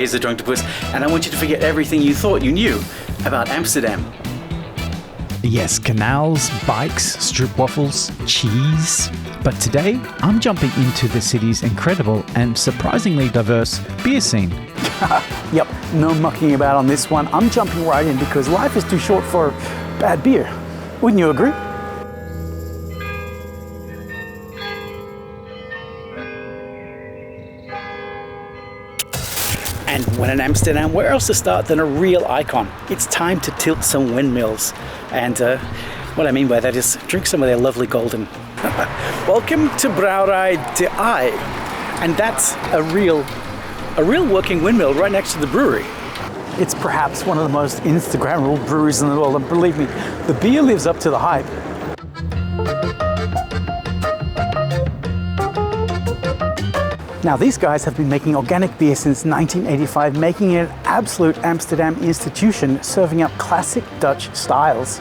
Here's the Drunktopus, and I want you to forget everything you thought you knew about Amsterdam. Yes, canals, bikes, stroopwafels, cheese. But today, I'm jumping into the city's incredible and surprisingly diverse beer scene. Yep, no mucking about on this one. I'm jumping right in because life is too short for bad beer. Wouldn't you agree? And when in Amsterdam, where else to start than a real icon? It's time to tilt some windmills. And what I mean by that is drink some of their lovely golden. Welcome to Brouwerij de I. And that's a real working windmill right next to the brewery. It's perhaps one of the most Instagrammable breweries in the world. And believe me, the beer lives up to the hype. Now these guys have been making organic beer since 1985, making it an absolute Amsterdam institution, serving up classic Dutch styles.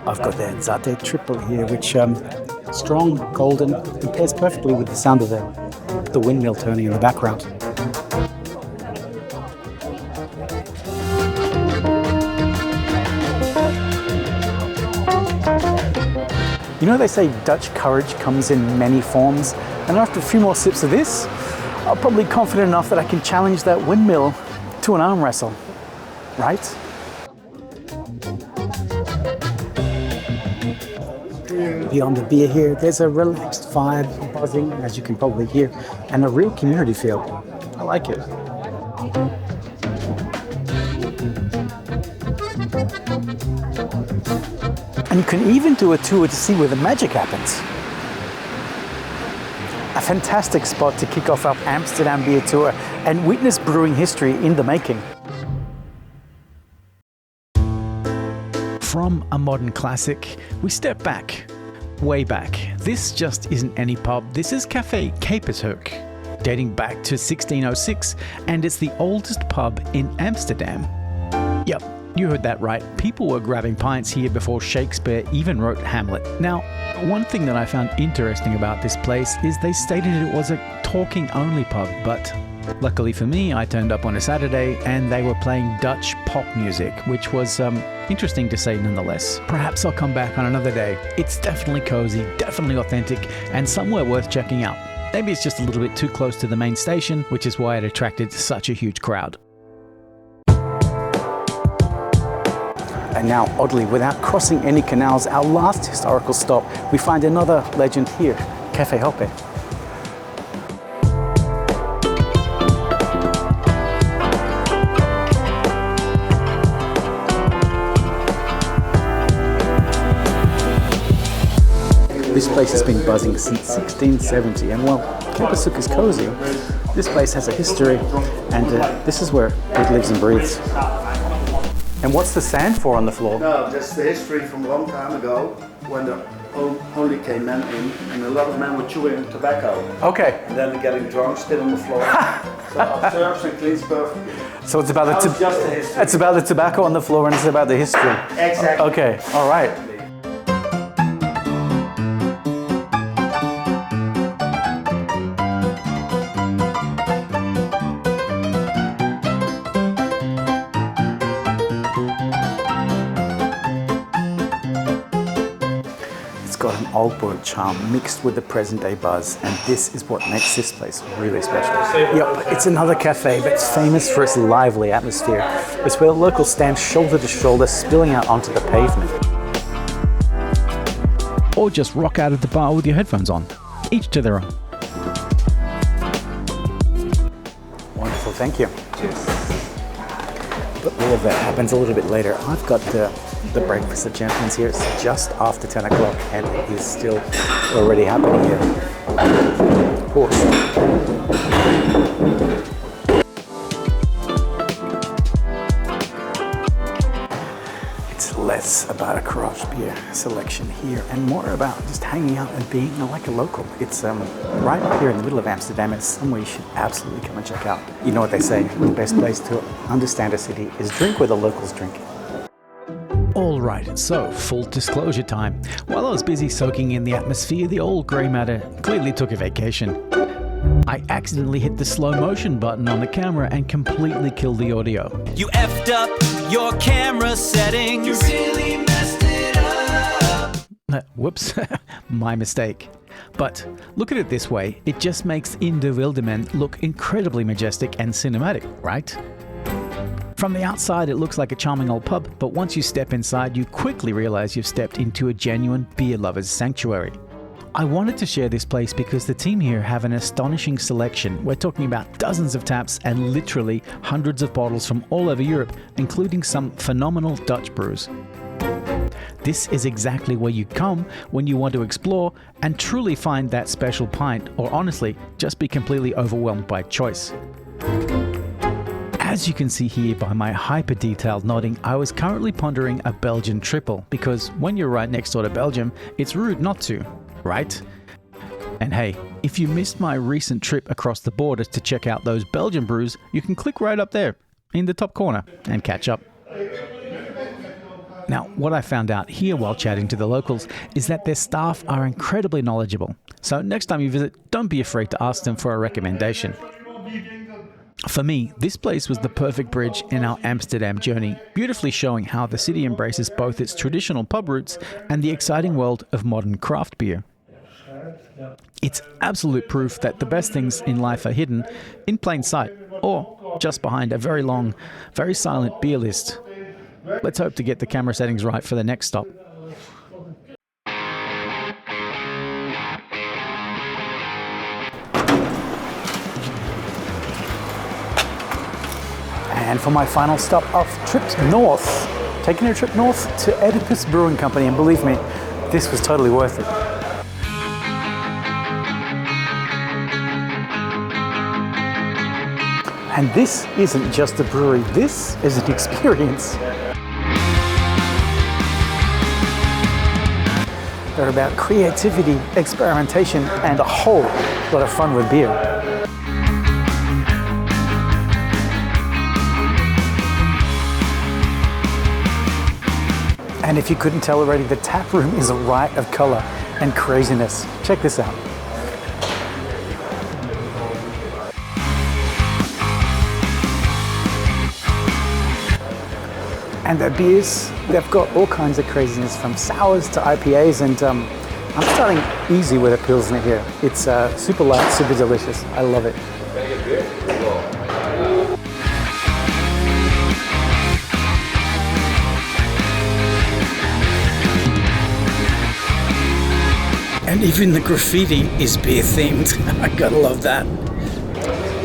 I've got their Zate Triple here, which strong, golden, and pairs perfectly with the sound of the windmill turning in the background. You know, they say Dutch courage comes in many forms, and after a few more sips of this, I'm probably confident enough that I can challenge that windmill to an arm wrestle, right? Beyond the beer here, there's a relaxed vibe, buzzing, as you can probably hear, and a real community feel. I like it. And you can even do a tour to see where the magic happens. A fantastic spot to kick off our Amsterdam beer tour and witness brewing history in the making. From a modern classic, we step back, way back. This just isn't any pub, this is Café Karpershoek, dating back to 1606, and it's the oldest pub in Amsterdam. Yep. You heard that right. People were grabbing pints here before Shakespeare even wrote Hamlet. Now, one thing that I found interesting about this place is they stated it was a talking-only pub, but luckily for me, I turned up on a Saturday and they were playing Dutch pop music, which was interesting to say nonetheless. Perhaps I'll come back on another day. It's definitely cozy, definitely authentic, and somewhere worth checking out. Maybe it's just a little bit too close to the main station, which is why it attracted such a huge crowd. And now, oddly, without crossing any canals, our last historical stop, we find another legend here, Café Hoppe. This place has been buzzing since 1670, and while Karpershoek is cozy, this place has a history, and this is where it lives and breathes. And what's the sand for on the floor? No, that's the history from a long time ago when the only came men in and a lot of men were chewing tobacco. Okay. And then they're getting drunk, spit on the floor. So it serves and cleans perfectly. So it's about Just the history. it's about the tobacco on the floor and it's about the history. Exactly. Okay, all right. Got an old world charm mixed with the present day buzz, and this is what makes this place really special. Yep, it's another cafe, but it's famous for its lively atmosphere. It's where the locals stand shoulder to shoulder, spilling out onto the pavement. Or just rock out at the bar with your headphones on. Each to their own. Wonderful, thank you. Cheers. But all of that happens a little bit later. I've got the breakfast at Gentleman's here. It's just after 10 o'clock and it is still already happening here. Of course. It's less about a craft beer selection here and more about just hanging out and being like a local. It's right up here in the middle of Amsterdam. It's somewhere you should absolutely come and check out. You know what they say, the best place to understand a city is drink where the locals drink. All Right, so full disclosure time. While I was busy soaking in the atmosphere, the old grey matter clearly took a vacation. I accidentally hit the slow motion button on the camera and completely killed the audio. You effed up your camera settings. You really messed it up. Whoops, my mistake. But look at it this way, it just makes In de Wildeman look incredibly majestic and cinematic, right? From the outside, it looks like a charming old pub, but once you step inside, you quickly realize you've stepped into a genuine beer lover's sanctuary. I wanted to share this place because the team here have an astonishing selection. We're talking about dozens of taps and literally hundreds of bottles from all over Europe, including some phenomenal Dutch brews. This is exactly where you come when you want to explore and truly find that special pint, or honestly, just be completely overwhelmed by choice. As you can see here by my hyper-detailed nodding, I was currently pondering a Belgian triple, because when you're right next door to Belgium, it's rude not to, right? And hey, if you missed my recent trip across the border to check out those Belgian brews, you can click right up there in the top corner and catch up. Now, what I found out here while chatting to the locals is that their staff are incredibly knowledgeable. So next time you visit, don't be afraid to ask them for a recommendation. For me, this place was the perfect bridge in our Amsterdam journey, beautifully showing how the city embraces both its traditional pub roots and the exciting world of modern craft beer. It's absolute proof that the best things in life are hidden in plain sight, or just behind a very long, very silent beer list. Let's hope to get the camera settings right for the next stop. And for my final stop of trip north, taking a trip north to Oedipus Brewing Company, and believe me, this was totally worth it. And this isn't just a brewery, this is an experience. They're about creativity, experimentation, and a whole lot of fun with beer. And if you couldn't tell already, the tap room is a riot of color and craziness. Check this out. And their beers, they've got all kinds of craziness, from sours to IPAs, and I'm starting easy with a Pilsner here. It's super light, super delicious. I love it. And even the graffiti is beer themed. I gotta love that.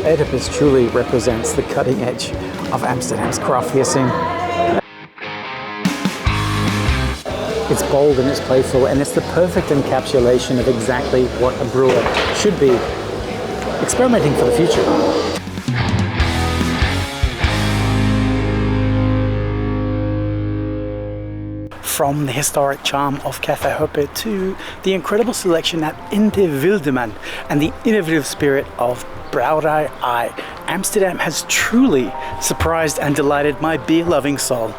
Oedipus truly represents the cutting edge of Amsterdam's craft beer scene. It's bold and it's playful, and it's the perfect encapsulation of exactly what a brewer should be, experimenting for the future. From the historic charm of Café Hoppe to the incredible selection at In de Wildeman and the innovative spirit of Brouwerij, Amsterdam has truly surprised and delighted my beer-loving soul.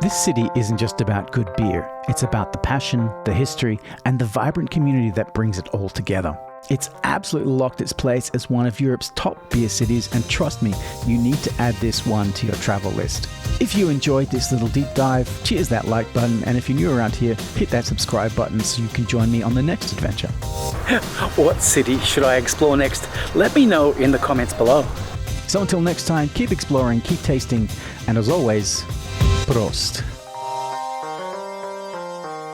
This city isn't just about good beer, it's about the passion, the history, and the vibrant community that brings it all together. It's absolutely locked its place as one of Europe's top beer cities, and trust me, you need to add this one to your travel list. If you enjoyed this little deep dive, cheers that like button, and if you're new around here, hit that subscribe button so you can join me on the next adventure. What city should I explore next? Let me know in the comments below. So until next time, keep exploring, keep tasting, and as always, Proost.